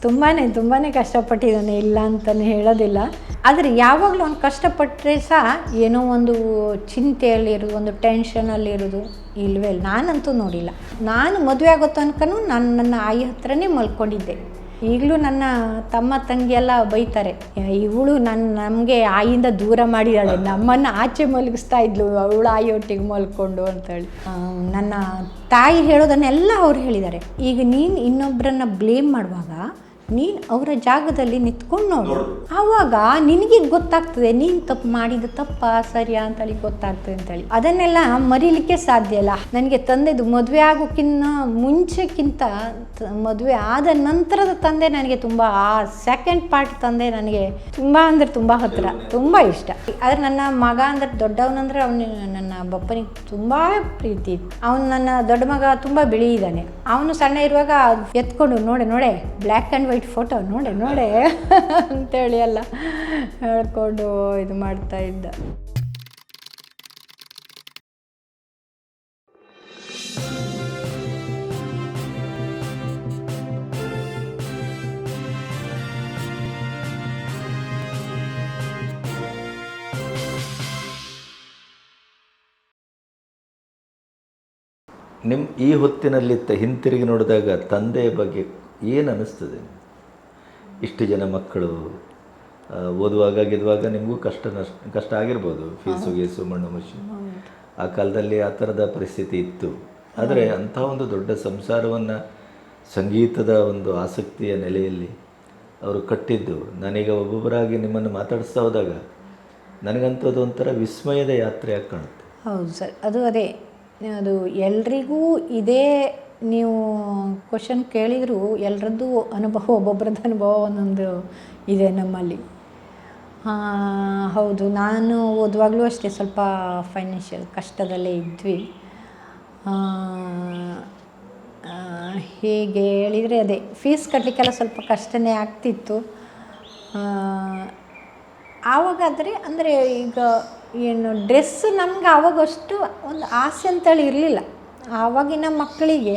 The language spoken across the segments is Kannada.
ತುಂಬಾ ಕಷ್ಟಪಟ್ಟಿದ್ದಾನೆ, ಇಲ್ಲ ಅಂತಲೇ ಹೇಳೋದಿಲ್ಲ. ಆದರೆ ಯಾವಾಗಲೂ ಒಂದು ಕಷ್ಟಪಟ್ಟರೆ ಸಹ ಏನೋ ಒಂದು ಚಿಂತೆಯಲ್ಲಿರೋದು, ಒಂದು ಟೆನ್ಷನಲ್ಲಿರೋದು ಇಲ್ಲವೇ ಇಲ್ಲ. ನಾನಂತೂ ನೋಡಿಲ್ಲ. ನಾನು ಮದುವೆ ಆಗೋ ತನಕನೂ ನಾನು ನನ್ನ ಆಯಿ ಹತ್ರನೇ ಮಲ್ಕೊಂಡಿದ್ದೆ. ಈಗಲೂ ನನ್ನ ತಮ್ಮ ತಂಗಿ ಎಲ್ಲ ಬೈತಾರೆ, ಇವಳು ನಮಗೆ ಆಯಿಯಿಂದ ದೂರ ಮಾಡಿದ್ದಾಳೆ, ನಮ್ಮನ್ನು ಆಚೆ ಮಲಗಿಸ್ತಾ ಇದ್ಲು ಅವಳು ಆಯಿಯೊಟ್ಟಿಗೆ ಮಲ್ಕೊಂಡು ಅಂತೇಳಿ. ನನ್ನ ತಾಯಿ ಹೇಳೋದನ್ನೆಲ್ಲ ಅವ್ರು ಹೇಳಿದ್ದಾರೆ. ಈಗ ನೀನು ಇನ್ನೊಬ್ಬರನ್ನ ಬ್ಲೇಮ್ ಮಾಡುವಾಗ ನೀನು ಅವರ ಜಾಗದಲ್ಲಿ ನಿಂತ್ಕೊಂಡು ನೋಡು, ಆವಾಗ ನಿನಗೆ ಗೊತ್ತಾಗ್ತದೆ ನೀನು ತಪ್ಪು ಮಾಡಿದ ತಪ್ಪ ಸರಿಯಾ ಅಂತೇಳಿ ಗೊತ್ತಾಗ್ತದೆ ಅಂತೇಳಿ. ಅದನ್ನೆಲ್ಲ ಮರೀಲಿಕ್ಕೆ ಸಾಧ್ಯ ಇಲ್ಲ. ನನಗೆ ತಂದೆದು ಮದುವೆ ಆಗೋಕ್ಕಿಂತ ಮುಂಚೆಕ್ಕಿಂತ ಮದುವೆ ಆದ ನಂತರದ ತಂದೆ ನನಗೆ ತುಂಬ, ಆ ಸೆಕೆಂಡ್ ಪಾರ್ಟ್ ತಂದೆ ನನಗೆ ತುಂಬ ಅಂದರೆ ತುಂಬ ಹತ್ತಿರ, ತುಂಬ ಇಷ್ಟ. ಆದರೆ ನನ್ನ ಮಗ ಅಂದರೆ ದೊಡ್ಡವನಂದ್ರೆ ನನ್ನ ಬಪ್ಪನಿಗೆ ತುಂಬ ಪ್ರೀತಿ. ಅವನು ನನ್ನ ದೊಡ್ಡ ಮಗ ತುಂಬ ಬಿಳಿ ಇದ್ದಾನೆ. ಅವನು ಸಣ್ಣ ಇರುವಾಗ ಎತ್ಕೊಂಡು ನೋಡೆ ಬ್ಲ್ಯಾಕ್ ಆ್ಯಂಡ್ ವೈಟ್ ಫೋಟೋ ನೋಡೆ ಅಂತೇಳಿ ಎಲ್ಲ ಹೇಳ್ಕೊಂಡು ಇದು ಮಾಡ್ತಾ ಇದ್ದ. ನಿಮ್ಮ ಈ ಹೊತ್ತಿನಲ್ಲಿ ಹಿಂತಿರುಗಿ ನೋಡಿದಾಗ ತಂದೆಯ ಬಗ್ಗೆ ಏನು ಅನ್ನಿಸ್ತದೆ? ಇಷ್ಟು ಜನ ಮಕ್ಕಳು ಓದುವಾಗ ಗೆದುವಾಗ ನಿಮಗೂ ಕಷ್ಟ ಆಗಿರ್ಬೋದು, ಫೀಸು ಮಣ್ಣು ಮುಚ್ಚಿ. ಆ ಕಾಲದಲ್ಲಿ ಆ ಥರದ ಪರಿಸ್ಥಿತಿ ಇತ್ತು. ಆದರೆ ಅಂಥ ಒಂದು ದೊಡ್ಡ ಸಂಸಾರವನ್ನು ಸಂಗೀತದ ಒಂದು ಆಸಕ್ತಿಯ ನೆಲೆಯಲ್ಲಿ ಅವರು ಕಟ್ಟಿದ್ದು, ನಾನೀಗ ಒಬ್ಬೊಬ್ಬರಾಗಿ ನಿಮ್ಮನ್ನು ಮಾತಾಡಿಸ್ತಾ ಹೋದಾಗ ನನಗಂತೂ ಅದು ಒಂಥರ ವಿಸ್ಮಯದ ಯಾತ್ರೆಯಾಗಿ ಕಾಣುತ್ತೆ. ಹೌದು ಸರ್, ಅದು ಎಲ್ರಿಗೂ ಇದೇ. ನೀವು ಕ್ವಶನ್ ಕೇಳಿದರೂ ಎಲ್ಲರದ್ದು ಅನುಭವ, ಒಬ್ಬೊಬ್ಬರದ್ದು ಅನುಭವ ಒಂದೊಂದು ಇದೆ ನಮ್ಮಲ್ಲಿ. ಹೌದು, ನಾನು ಓದುವಾಗಲೂ ಅಷ್ಟೇ ಸ್ವಲ್ಪ ಫೈನಾನ್ಷಿಯಲ್ ಕಷ್ಟದಲ್ಲೇ ಇದ್ವಿ. ಹೇಗೆ ಹೇಳಿದರೆ ಅದೇ ಫೀಸ್ ಕಟ್ಟಲಿಕ್ಕೆಲ್ಲ ಸ್ವಲ್ಪ ಕಷ್ಟನೇ ಆಗ್ತಿತ್ತು. ಆವಾಗಾದರೆ ಅಂದರೆ ಈಗ ಏನು ಡ್ರೆಸ್ ನಮ್ಗೆ ಆವಾಗಷ್ಟು ಒಂದು ಆಸೆ ಅಂತೇಳಿ ಇರಲಿಲ್ಲ. ಆವಾಗಿನ ಮಕ್ಕಳಿಗೆ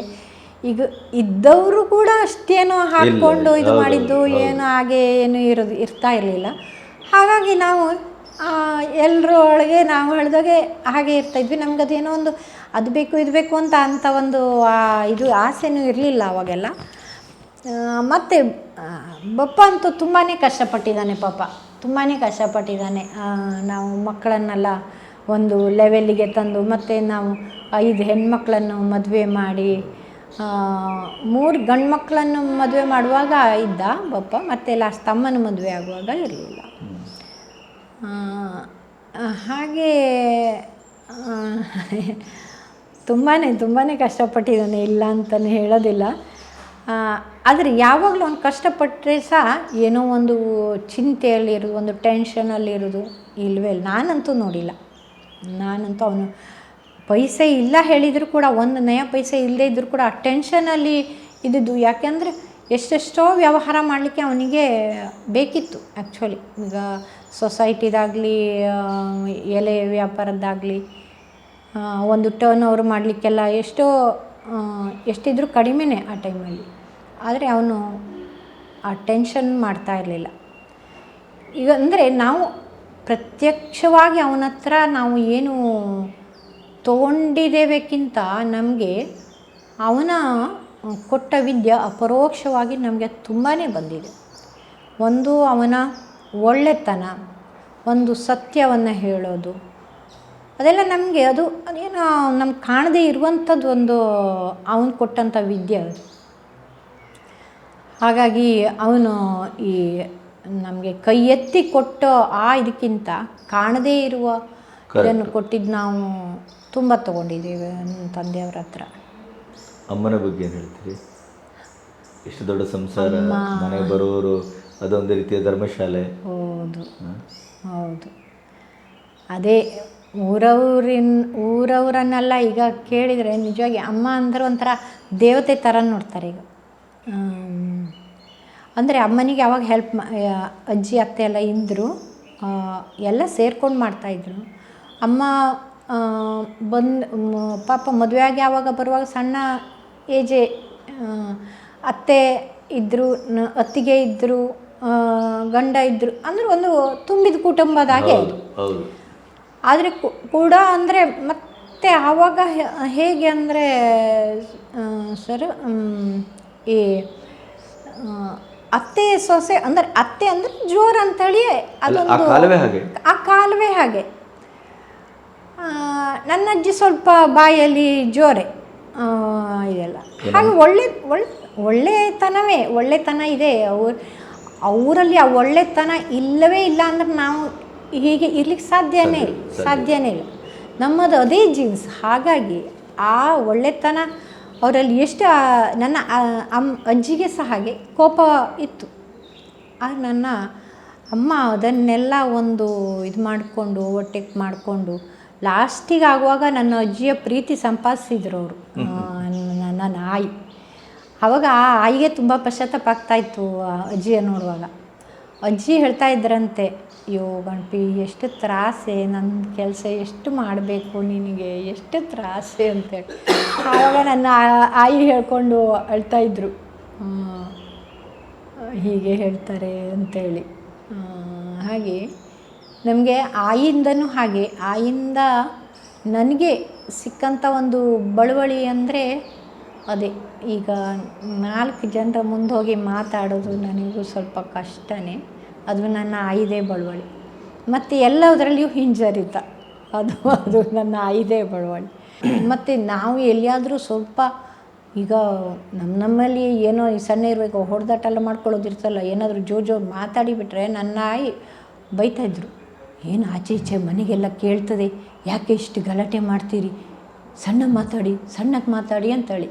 ಈಗ ಇದ್ದವರು ಕೂಡ ಅಷ್ಟೇನೋ ಹಾಕ್ಕೊಂಡು ಇದು ಮಾಡಿದ್ದು ಏನು ಹಾಗೆ ಏನು ಇರ್ತಾ ಇರಲಿಲ್ಲ. ಹಾಗಾಗಿ ನಾವು ಎಲ್ಲರ ಒಳಗೆ ನಾವು ಹೇಳಿದಾಗೆ ಹಾಗೆ ಇರ್ತಾಯಿದ್ವಿ. ನಮ್ಗೆ ಅದೇನೋ ಒಂದು ಅದು ಬೇಕು ಇದು ಬೇಕು ಅಂತ ಒಂದು ಇದು ಆಸೆನೂ ಇರಲಿಲ್ಲ ಅವಾಗೆಲ್ಲ. ಮತ್ತು ಬಪ್ಪ ಅಂತೂ ತುಂಬಾ ಕಷ್ಟಪಟ್ಟಿದ್ದಾನೆ ಪಾಪ, ತುಂಬಾ ಕಷ್ಟಪಟ್ಟಿದ್ದಾನೆ. ನಾವು ಮಕ್ಕಳನ್ನೆಲ್ಲ ಒಂದು ಲೆವೆಲ್ಲಿಗೆ ತಂದು, ಮತ್ತು ನಾವು 5 ಹೆಣ್ಮಕ್ಳನ್ನು ಮದುವೆ ಮಾಡಿ 3 ಗಂಡು ಮಕ್ಕಳನ್ನು ಮದುವೆ ಮಾಡುವಾಗ ಇದ್ದ ಬಪ್ಪ, ಮತ್ತು ಲಾಸ್ಟ್ ತಮ್ಮನ ಮದುವೆ ಆಗುವಾಗ ಇರಲಿಲ್ಲ. ಹಾಗೆ ತುಂಬಾ ಕಷ್ಟಪಟ್ಟಿದ್ದಾನೆ, ಇಲ್ಲ ಅಂತಲೇ ಹೇಳೋದಿಲ್ಲ. ಆದರೆ ಯಾವಾಗಲೂ ಒಂದು ಕಷ್ಟಪಟ್ಟರೆ ಸಹ ಏನೋ ಒಂದು ಚಿಂತೆಯಲ್ಲಿರೋದು, ಒಂದು ಟೆನ್ಷನಲ್ಲಿರೋದು ಇಲ್ಲವೇ ಇಲ್ಲ. ನಾನಂತೂ ನೋಡಿಲ್ಲ. ನಾನಂತೂ ಅವನು ಪೈಸೆ ಇಲ್ಲ ಹೇಳಿದರೂ ಕೂಡ, ಒಂದು ನಯ ಪೈಸೆ ಇಲ್ಲದೇ ಇದ್ದರೂ ಕೂಡ ಆ ಟೆನ್ಷನಲ್ಲಿ ಇದ್ದಿದ್ದು. ಯಾಕೆಂದರೆ ಎಷ್ಟೆಷ್ಟೋ ವ್ಯವಹಾರ ಮಾಡಲಿಕ್ಕೆ ಅವನಿಗೆ ಬೇಕಿತ್ತು ಆ್ಯಕ್ಚುಲಿ. ಈಗ ಸೊಸೈಟಿದಾಗಲಿ, ಎಲೆ ವ್ಯಾಪಾರದ್ದಾಗಲಿ, ಒಂದು ಟರ್ನ್ ಓವರ್ ಮಾಡಲಿಕ್ಕೆಲ್ಲ ಎಷ್ಟಿದ್ರೂ ಕಡಿಮೆನೇ ಆ ಟೈಮಲ್ಲಿ. ಆದರೆ ಅವನು ಆ ಟೆನ್ಷನ್ ಮಾಡ್ತಾ ಇರಲಿಲ್ಲ. ಈಗ ಅಂದರೆ ನಾವು ಪ್ರತ್ಯಕ್ಷವಾಗಿ ಅವನ ಹತ್ರ ನಾವು ಏನು ತೊಗೊಂಡಿದ್ದೇವೆಕ್ಕಿಂತ ನಮಗೆ ಅವನ ಕೊಟ್ಟ ವಿದ್ಯೆ ಅಪರೋಕ್ಷವಾಗಿ ನಮಗೆ ತುಂಬಾ ಬಂದಿದೆ. ಒಂದು ಅವನ ಒಳ್ಳೆತನ, ಒಂದು ಸತ್ಯವನ್ನು ಹೇಳೋದು, ಅದೆಲ್ಲ ನಮಗೆ ಅದೇನೋ ನಮ್ಗೆ ಕಾಣದೇ ಇರುವಂಥದ್ದು ಒಂದು ಅವನು ಕೊಟ್ಟಂಥ ವಿದ್ಯೆ ಅದು. ಹಾಗಾಗಿ ಅವನು ಈ ನಮಗೆ ಕೈ ಎತ್ತಿ ಕೊಟ್ಟು ಇದಕ್ಕಿಂತ ಕಾಣದೇ ಇರುವ ಇದನ್ನು ಕೊಟ್ಟಿದ್ದು ನಾವು ತುಂಬ ತೊಗೊಂಡಿದ್ದೀವಿ ನನ್ನ ತಂದೆಯವರ ಹತ್ರ. ಅಮ್ಮನ ಬಗ್ಗೆ ಏನು ಹೇಳ್ತೀರಿ? ಎಷ್ಟು ದೊಡ್ಡ ಸಂಸಾರ, ಮನೆಗೆ ಬರೋರು ಅದೊಂದು ರೀತಿಯ ಧರ್ಮಶಾಲೆ. ಹೌದು. ಅದೇ ಊರವರನ್ನೆಲ್ಲ ಈಗ ಕೇಳಿದರೆ ನಿಜವಾಗಿ ಅಮ್ಮ ಅಂದ್ರೆ ಒಂಥರ ದೇವತೆ ಥರ ನೋಡ್ತಾರೆ ಈಗ. ಅಂದರೆ ಅಮ್ಮನಿಗೆ ಯಾವಾಗ ಅಜ್ಜಿ ಅತ್ತೆ ಎಲ್ಲ ಇದ್ದರು, ಎಲ್ಲ ಸೇರ್ಕೊಂಡು ಮಾಡ್ತಾಯಿದ್ರು. ಅಮ್ಮ ಪಾಪ ಮದುವೆ ಆಗಿ ಆವಾಗ ಬರುವಾಗ ಸಣ್ಣ ಏಜೆ, ಅತ್ತೆ ಇದ್ದರು, ಅತ್ತಿಗೆ ಇದ್ದರು, ಗಂಡ ಇದ್ದರು, ಅಂದರೆ ಒಂದು ತುಂಬಿದ ಕುಟುಂಬದಾಗೆ ಅದು. ಹೌದು. ಆದರೆ ಕೂಡ ಅಂದರೆ ಮತ್ತೆ ಆವಾಗ ಹೇಗೆ ಅಂದರೆ ಸರ್, ಈ ಅತ್ತೆ ಸೊಸೆ ಅಂದರೆ ಅತ್ತೆ ಅಂದರೆ ಜೋರು ಅಂಥೇಳಿ ಅದೊಂದು ಆ ಕಾಲವೇ ಹಾಗೆ. ನನ್ನ ಅಜ್ಜಿ ಸ್ವಲ್ಪ ಬಾಯಲ್ಲಿ ಜೋರೆ ಇದೆಲ್ಲ ಹಾಗೆ ಒಳ್ಳೆತನ ಇದೆ ಅವರಲ್ಲಿ. ಆ ಒಳ್ಳೆತನ ಇಲ್ಲವೇ ಇಲ್ಲ ಅಂದ್ರೆ ನಾವು ಹೀಗೆ ಇರ್ಲಿಕ್ಕೆ ಸಾಧ್ಯನೇ ಇಲ್ಲ. ನಮ್ಮದು ಅದೇ ಜೀನ್ಸ್. ಹಾಗಾಗಿ ಆ ಒಳ್ಳೆತನ ಅವರಲ್ಲಿ ಎಷ್ಟು. ನನ್ನ ಅಜ್ಜಿಗೆ ಸಹ ಹಾಗೆ ಕೋಪ ಇತ್ತು. ಆಗ ನನ್ನ ಅಮ್ಮ ಅದನ್ನೆಲ್ಲ ಒಂದು ಇದು ಮಾಡಿಕೊಂಡು ಒಟ್ಟಿಗೆ ಮಾಡಿಕೊಂಡು ಲಾಸ್ಟಿಗೆ ಆಗುವಾಗ ನನ್ನ ಅಜ್ಜಿಯ ಪ್ರೀತಿ ಸಂಪಾದಿಸಿದ್ರು ಅವರು, ನನ್ನ ಆಯಿ. ಆವಾಗ ಆ ಆಯಿಗೆ ತುಂಬ ಪಶ್ಚಾತ್ತಾಪ ಆಗ್ತಾಯಿತ್ತು ಅಜ್ಜಿಯ ನೋಡುವಾಗ. ಅಜ್ಜಿ ಹೇಳ್ತಾ ಇದ್ರಂತೆ, ಅಯ್ಯೋ ಗಣಪಿ ಎಷ್ಟು ತ್ರಾಸೆ, ನನ್ನ ಕೆಲಸ ಎಷ್ಟು ಮಾಡಬೇಕು ನಿನಗೆ, ಎಷ್ಟು ತ್ರಾಸೆ ಅಂತೇಳಿ. ಆವಾಗ ನನ್ನ ಆಯಿ ಹೇಳ್ಕೊಂಡು ಅಳ್ತಾಯಿದ್ರು, ಹೀಗೆ ಹೇಳ್ತಾರೆ ಅಂತೇಳಿ. ಹಾಗೆ ನಮಗೆ ಆಯಿಂದನೂ ಹಾಗೆ, ಆಯಿಂದ ನನಗೆ ಸಿಕ್ಕಂಥ ಒಂದು ಬಳುವಳಿ ಅಂದರೆ ಅದೇ. ಈಗ 4 ಜನರ ಮುಂದೆ ಹೋಗಿ ಮಾತಾಡೋದು ನನಗೂ ಸ್ವಲ್ಪ ಕಷ್ಟನೇ. ಅದು ನನ್ನ ಆಯಿದೇ ಬಳುವಳಿ. ಮತ್ತು ಎಲ್ಲದರಲ್ಲಿಯೂ ಹಿಂಜರಿತ, ಅದು ನನ್ನ ಆಯಿದೇ ಬಳುವಳಿ. ಮತ್ತು ನಾವು ಎಲ್ಲಿಯಾದರೂ ಸ್ವಲ್ಪ ಈಗ ನಮ್ಮಲ್ಲಿ ಏನೋ ಸಣ್ಣ ಇರಬೇಕು ಹೊಡೆದಾಟೆಲ್ಲ ಮಾಡ್ಕೊಳ್ಳೋದಿರ್ತಲ್ಲ, ಏನಾದರೂ ಜೋರು ಮಾತಾಡಿಬಿಟ್ರೆ ನನ್ನ ಆಯಿ ಬೈತಾಯಿದ್ರು, ಏನು ಆಚೆ ಈಚೆ ಮನೆಗೆಲ್ಲ ಕೇಳ್ತದೆ, ಯಾಕೆ ಇಷ್ಟು ಗಲಾಟೆ ಮಾಡ್ತೀರಿ, ಸಣ್ಣಗೆ ಮಾತಾಡಿ ಅಂತೇಳಿ.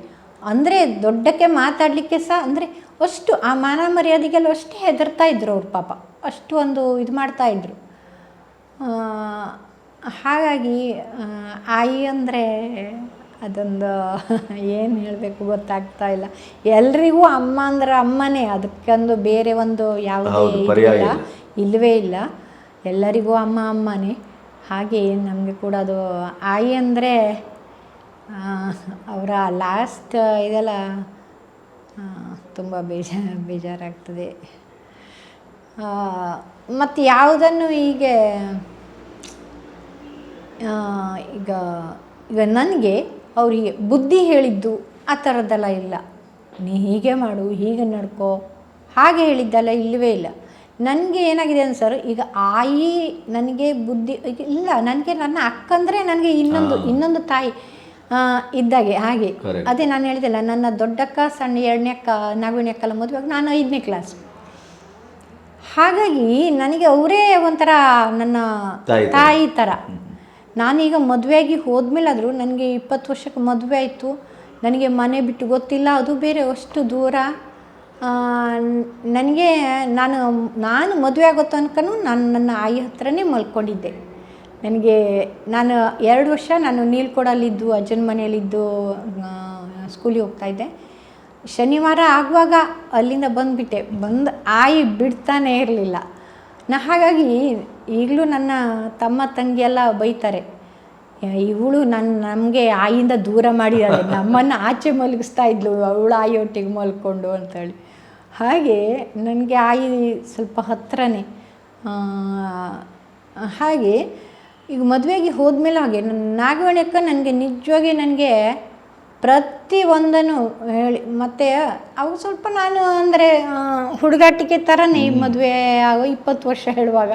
ಅಂದರೆ ದೊಡ್ಡಕ್ಕೆ ಮಾತಾಡಲಿಕ್ಕೆ ಸಹ ಅಂದರೆ ಅಷ್ಟು ಆ ಮಾನ ಮರ್ಯಾದೆಗೆಲ್ಲ ಅಷ್ಟೇ ಹೆದರ್ತಾಯಿದ್ರು ಅವ್ರು ಪಾಪ, ಅಷ್ಟು ಒಂದು ಇದು ಮಾಡ್ತಾಯಿದ್ರು. ಹಾಗಾಗಿ ಆಯಿ ಅಂದರೆ ಅದೊಂದು ಏನು ಹೇಳಬೇಕು ಗೊತ್ತಾಗ್ತಾ ಇಲ್ಲ. ಎಲ್ರಿಗೂ ಅಮ್ಮ ಅಂದ್ರೆ ಅಮ್ಮನೇ, ಅದಕ್ಕೊಂದು ಬೇರೆ ಒಂದು ಯಾವುದೇ ಇಲ್ಲವೇ ಇಲ್ಲ. ಎಲ್ಲರಿಗೂ ಅಮ್ಮನೇ. ಹಾಗೆ ನಮಗೆ ಕೂಡ ಅದು ಆಯಿ ಅಂದರೆ ಅವರ ಲಾಸ್ಟ್ ಇದೆಲ್ಲ ತುಂಬ ಬೇಜಾರಾಗ್ತದೆ. ಮತ್ತು ಯಾವುದನ್ನು ಈಗ ನನಗೆ ಅವರಿಗೆ ಬುದ್ಧಿ ಹೇಳಿದ್ದು ಆ ಥರದ್ದೆಲ್ಲ ಇಲ್ಲ. ನೀ ಹೀಗೆ ಮಾಡು, ಹೀಗೆ ನಡ್ಕೋ, ಹಾಗೆ ಹೇಳಿದ್ದೆಲ್ಲ ಇಲ್ಲವೇ ಇಲ್ಲ. ನನಗೆ ಏನಾಗಿದೆ ಸರ್, ಈಗ ಆಯಿ ನನಗೆ ಬುದ್ಧಿ ಇಲ್ಲ. ನನಗೆ ನನ್ನ ಅಕ್ಕಂದರೆ ನನಗೆ ಇನ್ನೊಂದು ತಾಯಿ ಇದ್ದಾಗೆ. ಹಾಗೆ ಅದೇ ನಾನು ಹೇಳಿದೆಲ್ಲ, ನನ್ನ ದೊಡ್ಡಕ್ಕ ಸಣ್ಣ 2ನೇ ಅಕ್ಕ ನಾಗವಣಿ ಅಕ್ಕಲ್ಲ ಮದುವೆಯಾಗ ನಾನು 5ನೇ ಕ್ಲಾಸ್. ಹಾಗಾಗಿ ನನಗೆ ಅವರೇ ಒಂಥರ ನನ್ನ ತಾಯಿ ಥರ. ನಾನೀಗ ಮದುವೆಯಾಗಿ ಹೋದ್ಮೇಲಾದರೂ ನನಗೆ 20 ವರ್ಷಕ್ಕೆ ಮದುವೆ ಆಯಿತು. ನನಗೆ ಮನೆ ಬಿಟ್ಟು ಗೊತ್ತಿಲ್ಲ, ಅದು ಬೇರೆ ಅಷ್ಟು ದೂರ. ನನಗೆ ನಾನು ಮದುವೆ ಆಗೋ ತನಕನೂ ನಾನು ನನ್ನ ಆಯಿ ಹತ್ರನೇ ಮಲ್ಕೊಂಡಿದ್ದೆ. ನಾನು 2 ವರ್ಷ ನಾನು ನೀಲ್ಕೊಡಲ್ಲಿದ್ದು ಅಜ್ಜನ ಮನೆಯಲ್ಲಿದ್ದು ಸ್ಕೂಲಿಗೆ ಹೋಗ್ತಾಯಿದ್ದೆ. ಶನಿವಾರ ಆಗುವಾಗ ಅಲ್ಲಿಂದ ಬಂದು ಆಯಿ ಬಿಡ್ತಾನೇ ಇರಲಿಲ್ಲ. ಹಾಗಾಗಿ ಈಗಲೂ ನನ್ನ ತಮ್ಮ ತಂಗಿಯೆಲ್ಲ ಬೈತಾರೆ, ಇವಳು ನಮಗೆ ಆಯಿಯಿಂದ ದೂರ ಮಾಡಿದ್ದಾಳೆ, ನಮ್ಮನ್ನು ಆಚೆ ಮಲಗಿಸ್ತಾ ಇದ್ಲು ಅವಳು ಆಯಿ ಒಟ್ಟಿಗೆ ಮಲ್ಕೊಂಡು ಅಂತೇಳಿ. ಹಾಗೆ ನನಗೆ ಆಯಿ ಸ್ವಲ್ಪ ಹತ್ರನೇ. ಹಾಗೆ ಈಗ ಮದುವೆಗೆ ಹೋದ್ಮೇಲೆ ಹಾಗೆ ನಾಗವಣಿ ಅಕ್ಕ ನಿಜವಾಗಿ ಪ್ರತಿಯೊಂದನ್ನು ಹೇಳಿ. ಮತ್ತು ಅವಾಗ ಸ್ವಲ್ಪ ನಾನು ಅಂದರೆ ಹುಡುಗಾಟಿಕೆ ಥರನೇ ಮದುವೆ ಆಗೋ 20 ವರ್ಷ ಹೇಳುವಾಗ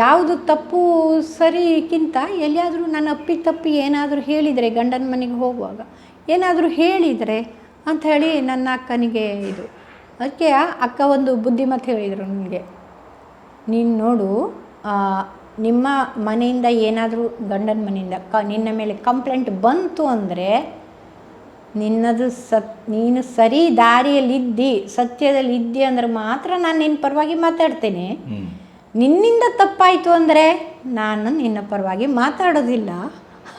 ಯಾವುದು ತಪ್ಪು ಸರಿಗಿಂತ ಎಲ್ಲಿಯಾದರೂ ನಾನು ತಪ್ಪಿ ಏನಾದರೂ ಹೇಳಿದರೆ ಗಂಡನ ಮನೆಗೆ ಹೋಗುವಾಗ ಏನಾದರೂ ಹೇಳಿದರೆ ಅಂಥೇಳಿ ನನ್ನ ಅಕ್ಕನಿಗೆ ಇದು. ಅದಕ್ಕೆ ಅಕ್ಕ ಒಂದು ಬುದ್ಧಿಮತ್ತು ಹೇಳಿದರು ನನಗೆ, ನೀನು ನೋಡು, ನಿಮ್ಮ ಮನೆಯಿಂದ ಏನಾದರೂ ಗಂಡನ ಮನೆಯಿಂದ ನಿನ್ನ ಮೇಲೆ ಕಂಪ್ಲೇಂಟ್ ಬಂತು ಅಂದರೆ ನೀನು ಸರಿ ದಾರಿಯಲ್ಲಿದ್ದಿ, ಸತ್ಯದಲ್ಲಿದ್ದಿ ಅಂದ್ರೆ ಮಾತ್ರ ನಾನು ನಿನ್ನ ಪರವಾಗಿ ಮಾತಾಡ್ತೇನೆ. ನಿನ್ನಿಂದ ತಪ್ಪಾಯಿತು ಅಂದರೆ ನಾನು ನಿನ್ನ ಪರವಾಗಿ ಮಾತಾಡೋದಿಲ್ಲ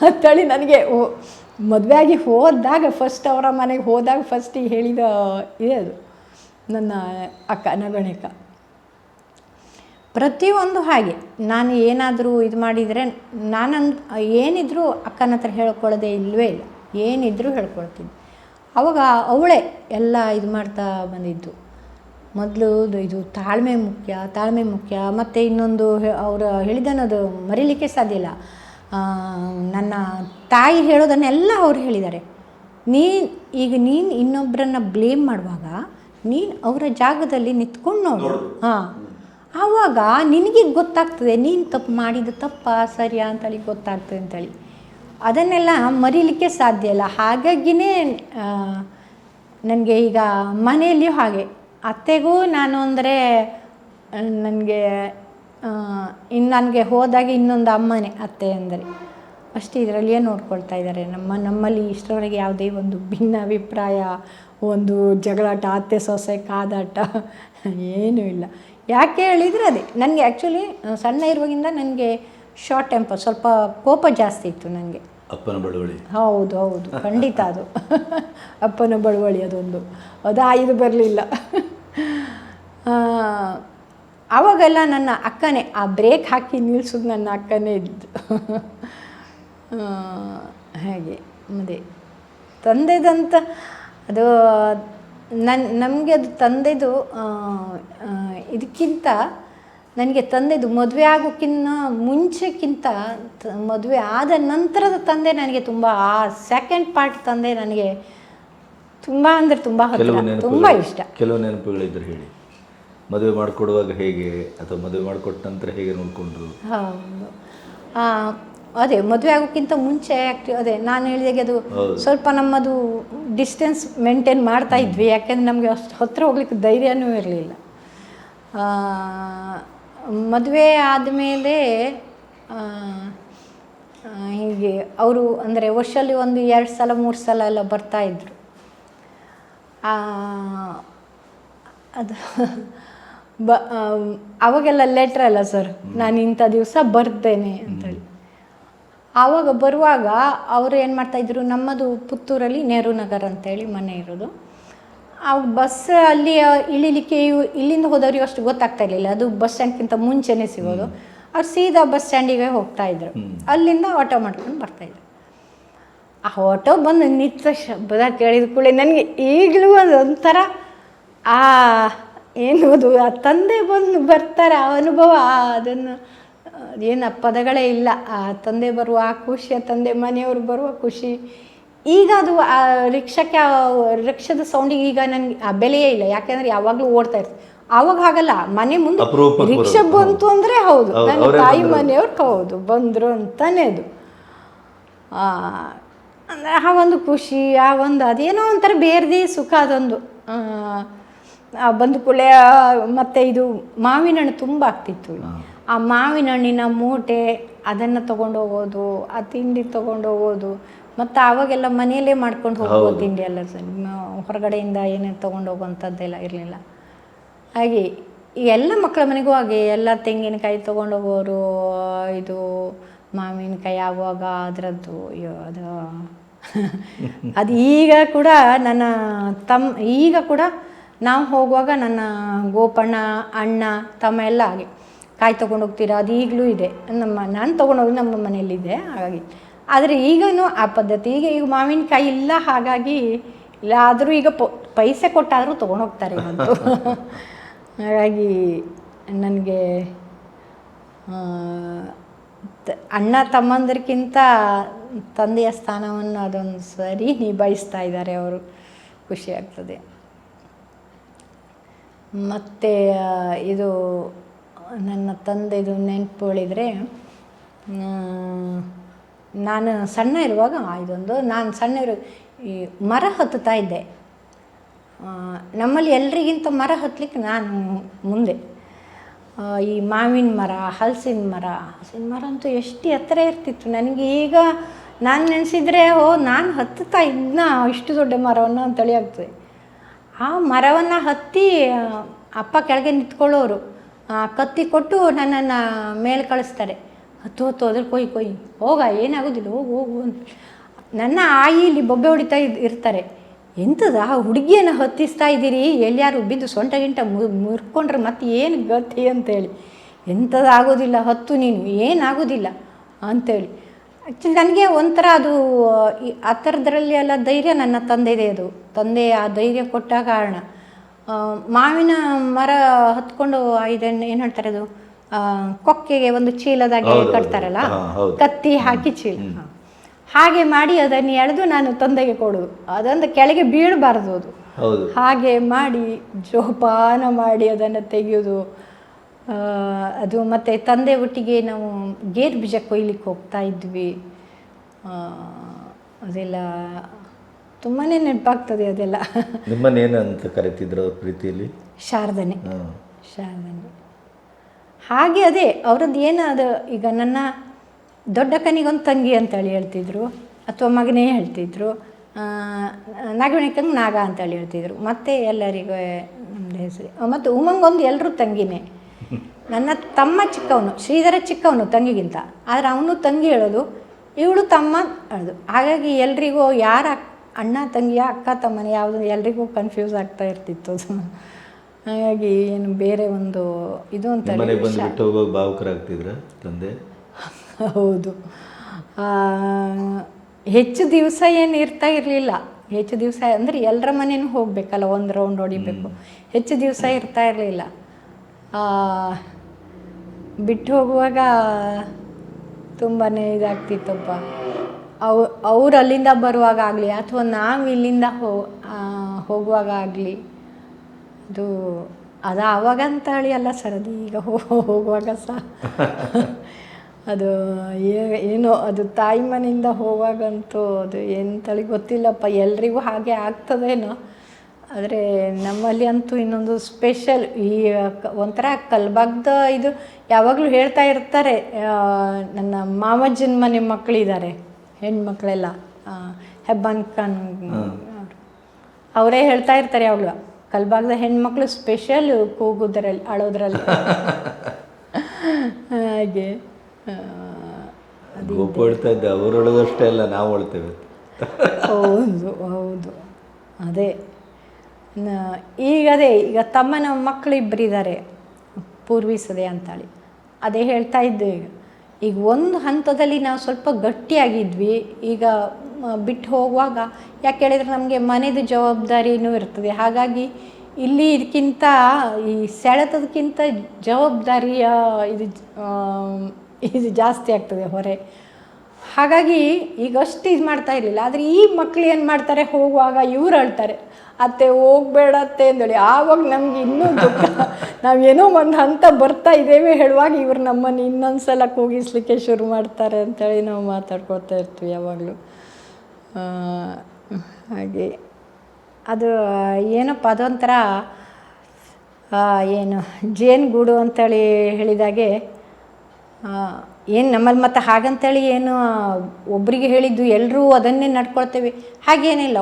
ಅಂತೇಳಿ ನನಗೆ ಮದುವೆಯಾಗಿ ಹೋದಾಗ ಫಸ್ಟ್ ಅವರ ಮನೆಗೆ ಹೋದಾಗ ಫಸ್ಟಿಗೆ ಹೇಳಿದ ಇದೆ ಅದು ನನ್ನ ಅಕ್ಕ ನಾಗವಣಿ ಅಕ್ಕ. ಪ್ರತಿಯೊಂದು ಹಾಗೆ ನಾನು ಏನಾದರೂ ಇದು ಮಾಡಿದರೆ ಏನಿದ್ರೂ ಅಕ್ಕನ ಹತ್ರ ಹೇಳ್ಕೊಳ್ಳೋದೇ ಇಲ್ಲವೇ ಇಲ್ಲ. ಏನಿದ್ರೂ ಹೇಳ್ಕೊಳ್ತೀನಿ. ಆವಾಗ ಅವಳೇ ಎಲ್ಲ ಇದು ಮಾಡ್ತಾ ಬಂದಿದ್ದು. ಮೊದಲು ಇದು ತಾಳ್ಮೆ ಮುಖ್ಯ. ಮತ್ತು ಇನ್ನೊಂದು ಅವರು ಹೇಳಿದನದು ಮರೀಲಿಕ್ಕೆ ಸಾಧ್ಯ ಇಲ್ಲ. ನನ್ನ ತಾಯಿ ಹೇಳೋದನ್ನೆಲ್ಲ ಅವ್ರು ಹೇಳಿದ್ದಾರೆ. ನೀನು ಇನ್ನೊಬ್ಬರನ್ನ ಬ್ಲೇಮ್ ಮಾಡುವಾಗ ನೀನು ಅವರ ಜಾಗದಲ್ಲಿ ನಿಂತ್ಕೊಂಡು ನೋಡು. ಆವಾಗ ನಿನಗೆ ಗೊತ್ತಾಗ್ತದೆ ನೀನು ತಪ್ಪು ಮಾಡಿದ ತಪ್ಪಾ ಸರಿಯಾ ಅಂತೇಳಿ ಗೊತ್ತಾಗ್ತದೆ ಅಂತೇಳಿ. ಅದನ್ನೆಲ್ಲ ಮರೀಲಿಕ್ಕೆ ಸಾಧ್ಯ ಇಲ್ಲ. ಹಾಗಾಗಿಯೇ ನನಗೆ ಈಗ ಮನೆಯಲ್ಲಿಯೂ ಹಾಗೆ ಅತ್ತೆಗೂ ನಾನು ಅಂದರೆ ನನಗೆ ಹೋದಾಗ ಇನ್ನೊಂದು ಅಮ್ಮನೇ ಅತ್ತೆ ಅಂದರೆ ಅಷ್ಟು ಇದರಲ್ಲಿಯೇ ನೋಡ್ಕೊಳ್ತಾ ಇದ್ದಾರೆ. ನಮ್ಮಲ್ಲಿ ಇಷ್ಟರವರೆಗೆ ಯಾವುದೇ ಒಂದು ಭಿನ್ನಾಭಿಪ್ರಾಯ, ಒಂದು ಜಗಳಾಟ, ಅತ್ತೆ ಸೊಸೆ ಕಾದಾಟ ಏನೂ ಇಲ್ಲ. ಯಾಕೆ ಹೇಳಿದರೆ ಅದೇ ನನಗೆ ಆ್ಯಕ್ಚುಲಿ ಸಣ್ಣ ಇರುವಾಗಿಂದ ನನಗೆ ಶಾರ್ಟ್ ಟೆಂಪರ್, ಸ್ವಲ್ಪ ಕೋಪ ಜಾಸ್ತಿ ಇತ್ತು ನನಗೆ. ಅಪ್ಪನ ಬಳುವಳಿ. ಹೌದು ಖಂಡಿತ ಅದು ಅಪ್ಪನ ಬಳುವಳಿ ಅದೊಂದು ಇದು ಬರಲಿಲ್ಲ. ಆವಾಗೆಲ್ಲ ನನ್ನ ಅಕ್ಕನೇ ಆ ಬ್ರೇಕ್ ಹಾಕಿ ನಿಲ್ಲಿಸೋದು ನನ್ನ ಅಕ್ಕನೇ ಇದ್ದು. ಹಾಗೆ ಮತ್ತೆ ತಂದೆದಂತ ಅದು ನಮಗೆ ಅದು ತಂದೆದು ಇದಕ್ಕಿಂತ ನನಗೆ ತಂದೆದು ಮದುವೆ ಆಗೋಕ್ಕಿಂತ ಮುಂಚೆಕ್ಕಿಂತ ಮದುವೆ ಆದ ನಂತರದ ತಂದೆ ನನಗೆ ತುಂಬ, ಆ ಸೆಕೆಂಡ್ ಪಾರ್ಟ್ ತಂದೆ ನನಗೆ ತುಂಬ ಅಂದರೆ ತುಂಬ ತುಂಬ ಇಷ್ಟ. ಕೆಲವು ನೆನಪುಗಳಿದ್ರೆ ಹೇಳಿ. ಮದುವೆ ಮಾಡಿಕೊಡುವಾಗ ಹೇಗೆ, ಅಥವಾ ಮದುವೆ ಮಾಡಿಕೊಟ್ಟ ನಂತರ ಹೇಗೆ ನೋಡಿಕೊಂಡ್ರು? ಹೌದು, ಅದೇ ಮದುವೆ ಆಗೋಕ್ಕಿಂತ ಮುಂಚೆ ಅದೇ ನಾನು ಹೇಳಿದಾಗೆ ಅದು ಸ್ವಲ್ಪ ನಮ್ಮದು ಡಿಸ್ಟೆನ್ಸ್ ಮೇಂಟೈನ್ ಮಾಡ್ತಾ ಇದ್ವಿ. ಯಾಕೆಂದರೆ ನಮಗೆ ಅಷ್ಟು ಹತ್ತಿರ ಹೋಗ್ಲಿಕ್ಕೆ ಧೈರ್ಯನೂ ಇರಲಿಲ್ಲ. ಮದುವೆ ಆದಮೇಲೆ ಹೀಗೆ ಅವರು ಅಂದರೆ ವರ್ಷದಲ್ಲಿ ಒಂದು 2 ಸಲ 3 ಸಲ ಎಲ್ಲ ಬರ್ತಾಯಿದ್ರು. ಅದು ಅವಾಗೆಲ್ಲ ಲೆಟ್ರ್ ಅಲ್ಲ ಸರ್, ನಾನು ಇಂಥ ದಿವಸ ಬರ್ತೇನೆ ಅಂತೇಳಿ. ಆವಾಗ ಬರುವಾಗ ಅವರು ಏನು ಮಾಡ್ತಾಯಿದ್ರು, ನಮ್ಮದು ಪುತ್ತೂರಲ್ಲಿ ನೆಹರು ನಗರ ಅಂತೇಳಿ ಮನೆ ಇರೋದು. ಆ ಬಸ್ ಅಲ್ಲಿ ಇಳಿಲಿಕ್ಕೆ ಇಲ್ಲಿಂದ ಹೋದವ್ರಿಗೆ ಅಷ್ಟು ಗೊತ್ತಾಗ್ತಾ ಇರಲಿಲ್ಲ, ಅದು ಬಸ್ ಸ್ಟ್ಯಾಂಡ್ಗಿಂತ ಮುಂಚೆನೇ ಸಿಗೋದು. ಅವ್ರು ಸೀದಾ ಬಸ್ ಸ್ಟ್ಯಾಂಡಿಗೆ ಹೋಗ್ತಾಯಿದ್ರು, ಅಲ್ಲಿಂದ ಆಟೋ ಮಾಡ್ಕೊಂಡು ಬರ್ತಾಯಿದ್ರು. ಆ ಆಟೋ ಬಂದು ನಿಂತ ಶಬ್ದ ಕೇಳಿದ ಕೂಡಲೇ ನನಗೆ ಈಗಲೂ ಅದೊಂಥರ ಏನೋದು ಆ ತಂದೆ ಬಂದು ಬರ್ತಾರೆ ಆ ಅನುಭವ, ಅದನ್ನು ಏನು ಪದಗಳೇ ಇಲ್ಲ. ಆ ತಂದೆ ಬರುವ ಆ ಖುಷಿ, ಆ ತಂದೆ ಮನೆಯವರು ಬರುವ ಖುಷಿ. ಈಗ ಅದು ರಿಕ್ಷಾದ ಸೌಂಡಿಗೆ ಈಗ ನನಗೆ ಆ ಬೆಲೆಯೇ ಇಲ್ಲ. ಯಾಕೆಂದರೆ ಯಾವಾಗಲೂ ಓಡ್ತಾ ಇರ್ತೀವಿ. ಆವಾಗ ಹಾಗಲ್ಲ, ಮನೆ ಮುಂದೆ ರಿಕ್ಷಾ ಬಂತು ಅಂದರೆ ಹೌದು ನನ್ನ ತಾಯಿ ಮನೆಯವ್ರು ಹೌದು ಬಂದರು ಅಂತಾನೆ ಅದು. ಅಂದರೆ ಆ ಒಂದು ಖುಷಿ, ಆ ಒಂದು ಅದೇನೋ ಒಂಥರ ಬೇರೆದೇ ಸುಖ ಅದೊಂದು. ಬಂದು ಕೂಡಲೇ ಮತ್ತು ಇದು ಮಾವಿನ ಹಣ್ಣು ತುಂಬ ಆಗ್ತಿತ್ತು. ಆ ಮಾವಿನ ಹಣ್ಣಿನ ಮೂಟೆ ಅದನ್ನು ತೊಗೊಂಡು ಹೋಗೋದು, ಆ ತಿಂಡಿ ತೊಗೊಂಡು ಹೋಗೋದು. ಮತ್ತು ಆವಾಗೆಲ್ಲ ಮನೆಯಲ್ಲೇ ಮಾಡ್ಕೊಂಡು ಹೋಗ್ಬೋದು ತಿಂಡಿ ಎಲ್ಲ, ಹೊರಗಡೆಯಿಂದ ಏನೇನು ತೊಗೊಂಡು ಹೋಗುವಂಥದ್ದೆಲ್ಲ ಇರಲಿಲ್ಲ. ಹಾಗೆ ಎಲ್ಲ ಮಕ್ಕಳ ಮನೆಗೂ ಹಾಗೆ ಎಲ್ಲ ತೆಂಗಿನಕಾಯಿ ತೊಗೊಂಡು ಹೋಗೋರು, ಇದು ಮಾವಿನಕಾಯಿ ಆಗುವಾಗ ಅದರದ್ದು ಅದು ಈಗ ಕೂಡ ನನ್ನ ಈಗ ಕೂಡ ನಾವು ಹೋಗುವಾಗ ನನ್ನ ಗೋಪಣ್ಣ ಅಣ್ಣ ತಮ್ಮ ಎಲ್ಲ ಹಾಗೆ ಕಾಯಿ ತೊಗೊಂಡು ಹೋಗ್ತೀರಾ, ಅದು ಈಗಲೂ ಇದೆ. ನಾನು ತೊಗೊಂಡೋಗಿ ನಮ್ಮ ಮನೆಯಲ್ಲಿದೆ. ಹಾಗಾಗಿ ಆದರೆ ಈಗಲೂ ಆ ಪದ್ಧತಿ. ಈಗ ಮಾವಿನಕಾಯಿ ಇಲ್ಲ, ಹಾಗಾಗಿ ಇಲ್ಲ, ಆದರೂ ಈಗ ಪೈಸೆ ಕೊಟ್ಟಾದರೂ ತೊಗೊಂಡೋಗ್ತಾರೆ ಇವತ್ತು. ಹಾಗಾಗಿ ನನಗೆ ಅಣ್ಣ ತಮ್ಮಂದರಿಗಿಂತ ತಂದೆಯ ಸ್ಥಾನವನ್ನು ಅದೊಂದು ಸರಿ ನಿಭಾಯಿಸ್ತಾ ಇದ್ದಾರೆ ಅವರು. ಖುಷಿಯಾಗ್ತದೆ. ಮತ್ತು ಇದು ನನ್ನ ತಂದೆದು ನೆನಪುಗಳಿದ್ರೆ, ನಾನು ಸಣ್ಣ ಇರುವಾಗ ನಾನು ಸಣ್ಣ ಈ ಮರ ಹತ್ತುತ್ತಾ ಇದ್ದೆ. ನಮ್ಮಲ್ಲಿ ಎಲ್ರಿಗಿಂತ ಮರ ಹತ್ತಲಿಕ್ಕೆ ನಾನು ಮುಂದೆ. ಈ ಮಾವಿನ ಮರ, ಹಲಸಿನ ಮರ ಅಂತೂ ಎಷ್ಟು ಎತ್ತರ ಇರ್ತಿತ್ತು. ನನಗೆ ಈಗ ನಾನು ನೆನೆಸಿದರೆ ನಾನು ಹತ್ತುತ್ತಾ ಇದ್ನ ಇಷ್ಟು ದೊಡ್ಡ ಮರವನ್ನು ಅಂತೇಳಿ ಆಗ್ತದೆ. ಆ ಮರವನ್ನು ಹತ್ತಿ ಅಪ್ಪ ಕೆಳಗೆ ನಿಂತ್ಕೊಳ್ಳೋರು, ಕತ್ತಿ ಕೊಟ್ಟು ನನ್ನನ್ನು ಮೇಲೆ ಕಳಿಸ್ತಾರೆ. ಹತ್ತು ಅದ್ರ ಕೊಯ್ ಹೋಗ, ಏನಾಗೋದಿಲ್ಲ, ಹೋಗು ಅಂತ. ನನ್ನ ಆಯಿ ಇಲ್ಲಿ ಬೊಬ್ಬೆ ಹೊಡಿತಾ ಇರ್ತಾರೆ. ಎಂಥದ ಹುಡುಗಿಯನ್ನು ಹತ್ತಿಸ್ತಾ ಇದ್ದೀರಿ, ಎಲ್ಲಿಯಾರು ಬಿದ್ದು ಸೊಂಟ ಗಿಂಟ ಮುರ್ಕೊಂಡ್ರೆ ಮತ್ತೆ ಏನು ಗತಿ ಅಂತೇಳಿ. ಎಂಥದ್ದು ಆಗೋದಿಲ್ಲ, ಹತ್ತು ನೀನು, ಏನಾಗೋದಿಲ್ಲ ಅಂಥೇಳಿ. ಆ್ಯಕ್ಚುಲಿ ನನಗೆ ಒಂಥರ ಅದು ಆ ಥರದ್ರಲ್ಲಿ ಎಲ್ಲ ಧೈರ್ಯ ನನ್ನ ತಂದೆದೇ. ಅದು ತಂದೆ ಆ ಧೈರ್ಯ ಕೊಟ್ಟ ಕಾರಣ. ಮಾವಿನ ಮರ ಹತ್ಕೊಂಡು ಇದನ್ನು ಏನು ಹೇಳ್ತಾರೆ, ಅದು ಕೊಕ್ಕೆಗೆ ಒಂದು ಚೀಲದಾಗೆ ಕಟ್ತಾರಲ್ಲ, ಕತ್ತಿ ಹಾಕಿ ಚೀಲ, ಹಾಗೆ ಮಾಡಿ ಅದನ್ನು ಎಳೆದು ನಾನು ತಂದೆಗೆ ಕೊಡೋದು. ಅದೊಂದು ಕೆಳಗೆ ಬೀಳಬಾರ್ದು, ಅದು ಹಾಗೆ ಮಾಡಿ ಜೋಪಾನ ಮಾಡಿ ಅದನ್ನು ತೆಗೆಯೋದು. ಅದು ಮತ್ತು ತಂದೆ ಒಟ್ಟಿಗೆ ನಾವು ಗೇರು ಬೀಜ ಕೊಯ್ಲಿಕ್ಕೆ ಹೋಗ್ತಾ ಇದ್ವಿ. ಅದೆಲ್ಲ ತುಂಬಾ ನೆನಪಾಗ್ತದೆ ಅದೆಲ್ಲ. ನಿಮ್ಮನ್ನೇನಂತ ಕರಿತಿದ್ರು ಪ್ರೀತಿಯಲ್ಲಿ? ಶಾರದನೆ. ಶಾರದನೆ. ಹಾಗೆ ಅದೇ ಅವರದ್ದು ಏನು ಅದು, ಈಗ ನನ್ನ ದೊಡ್ಡ ಕನಿಗೊಂದು ತಂಗಿ ಅಂತೇಳಿ ಹೇಳ್ತಿದ್ರು, ಅಥವಾ ಮಗನೇ ಹೇಳ್ತಿದ್ರು. ನಾಗವಣಿಕಂಗೆ ನಾಗ ಅಂತೇಳಿ ಹೇಳ್ತಿದ್ರು. ಮತ್ತು ಎಲ್ಲರಿಗೂ ನಮ್ಮದು ಹೆಸರು. ಮತ್ತು ಉಮಂಗೊಂದು ಎಲ್ಲರೂ ತಂಗಿನೇ. ನನ್ನ ತಮ್ಮ ಚಿಕ್ಕವನು, ಶ್ರೀಧರ ಚಿಕ್ಕವನು ತಂಗಿಗಿಂತ, ಆದರೆ ಅವನು ತಂಗಿ ಹೇಳೋದು, ಇವಳು ತಮ್ಮ ಹೇಳೋದು. ಹಾಗಾಗಿ ಎಲ್ರಿಗೂ ಯಾರ ಅಣ್ಣ ತಂಗಿಯ ಅಕ್ಕ ತಮ್ಮನ ಯಾವುದು ಎಲ್ರಿಗೂ ಕನ್ಫ್ಯೂಸ್ ಆಗ್ತಾ ಇರ್ತಿತ್ತು ಅದು. ಹಾಗಾಗಿ ಏನು ಬೇರೆ ಒಂದು ಇದು ಅಂತ ಭಾವುಕರಾಗ್ತಿದ್ರ ತಂದೆ? ಹೌದು. ಹೆಚ್ಚು ದಿವಸ ಏನು ಇರ್ತಾ ಇರಲಿಲ್ಲ. ಹೆಚ್ಚು ದಿವಸ ಅಂದರೆ ಎಲ್ಲರ ಮನೇನೂ ಹೋಗಬೇಕಲ್ಲ, ಒಂದು ರೌಂಡ್ ಹೊಡಿಬೇಕು. ಹೆಚ್ಚು ದಿವಸ ಇರ್ತಾ ಇರಲಿಲ್ಲ. ಬಿಟ್ಟು ಹೋಗುವಾಗ ತುಂಬಾ ಇದಾಗ್ತಿತ್ತಪ್ಪ. ಅವ್ರು ಅಲ್ಲಿಂದ ಬರುವಾಗ ಆಗಲಿ, ಅಥವಾ ನಾವು ಇಲ್ಲಿಂದ ಹೋಗುವಾಗ ಆಗಲಿ, ಅದು ಆವಾಗ ಅಂತ ಹೇಳಿ ಅಲ್ಲ ಸರ್, ಅದು ಈಗ ಹೋಗುವಾಗ ಸಹ ಅದು ಏನೋ ಅದು ತಾಯಿ ಮನೆಯಿಂದ ಹೋಗುವಾಗಂತೂ ಅದು ಎಂತಳಿ ಗೊತ್ತಿಲ್ಲಪ್ಪ, ಎಲ್ರಿಗೂ ಹಾಗೆ ಆಗ್ತದೇನೋ. ಆದರೆ ನಮ್ಮಲ್ಲಿ ಅಂತೂ ಇನ್ನೊಂದು ಸ್ಪೆಷಲ್, ಈ ಒಂಥರ ಕಲ್ಬಾಗ್ದ ಇದು ಯಾವಾಗಲೂ ಹೇಳ್ತಾ ಇರ್ತಾರೆ. ನನ್ನ ಮಾಮಜ್ಜನ ಮನೆ ಮಕ್ಕಳಿದ್ದಾರೆ, ಹೆಣ್ಮಕ್ಳೆಲ್ಲ, ಹೆಬ್ಬನ್ ಖಾನ್ ಅವರೇ ಹೇಳ್ತಾ ಇರ್ತಾರೆ ಯಾವಾಗಲೂ, ಕಲ್ಬಾಗ್ದ ಹೆಣ್ಮಕ್ಳು ಸ್ಪೆಷಲ್ ಕೂಗೋದ್ರಲ್ಲಿ, ಅಳೋದ್ರಲ್ಲಿ. ಹಾಗೆ ಗೋಪಡ್ತಾ ಇದ್ದೆ, ಅವರೊಳಗಷ್ಟೇ ಅಲ್ಲ ನಾವು ಅಳ್ತೇವೆ. ಹೌದು ಹೌದು. ಅದೇ ಈಗ ತಮ್ಮನ ಮಕ್ಕಳು ಇಬ್ಬರಿದ್ದಾರೆ, ಪೂರ್ವಿಸದೆ ಅಂತೇಳಿ. ಅದೇ ಹೇಳ್ತಾ ಇದ್ದೆ. ಈಗ ಒಂದು ಹಂತದಲ್ಲಿ ನಾವು ಸ್ವಲ್ಪ ಗಟ್ಟಿಯಾಗಿದ್ವಿ. ಈಗ ಬಿಟ್ಟು ಹೋಗುವಾಗ ಯಾಕೆ ಹೇಳಿದ್ರೆ ನಮಗೆ ಮನೆದು ಜವಾಬ್ದಾರಿನೂ ಇರ್ತದೆ. ಹಾಗಾಗಿ ಇಲ್ಲಿ ಇದಕ್ಕಿಂತ ಈ ಸೆಳೆತದಕ್ಕಿಂತ ಜವಾಬ್ದಾರಿಯ ಇದು ಜಾಸ್ತಿ ಆಗ್ತದೆ ಹೊರೆ. ಹಾಗಾಗಿ ಈಗಷ್ಟು ಇದು ಮಾಡ್ತಾ ಇರಲಿಲ್ಲ. ಆದರೆ ಈ ಮಕ್ಳು ಏನು ಮಾಡ್ತಾರೆ, ಹೋಗುವಾಗ ಇವ್ರು ಹೇಳ್ತಾರೆ, ಅತ್ತೆ ಹೋಗಬೇಡತ್ತೆ ಅಂದೇಳಿ. ಆವಾಗ ನಮ್ಗೆ ಇನ್ನೂ ದುಃಖ, ನಾವೇನೋ ಒಂದು ಹಂತ ಬರ್ತಾ ಇದ್ದೇವೆ ಹೇಳುವಾಗ ಇವ್ರು ನಮ್ಮನ್ನು ಇನ್ನೊಂದು ಸಲ ಕೂಗಿಸ್ಲಿಕ್ಕೆ ಶುರು ಮಾಡ್ತಾರೆ ಅಂಥೇಳಿ ನಾವು ಮಾತಾಡ್ಕೊಳ್ತಾ ಇರ್ತೀವಿ ಯಾವಾಗಲೂ. ಹಾಗೆ ಅದು ಏನಪ್ಪ, ಅದೊಂಥರ ಏನು ಜೇನುಗೂಡು ಅಂಥೇಳಿ ಹೇಳಿದಾಗೆ, ಏನು ನಮ್ಮಲ್ಲಿ ಮತ್ತು ಹಾಗಂತೇಳಿ ಏನು ಒಬ್ಬರಿಗೆ ಹೇಳಿದ್ದು ಎಲ್ಲರೂ ಅದನ್ನೇ ನಡ್ಕೊಳ್ತೇವೆ ಹಾಗೇನಿಲ್ಲ.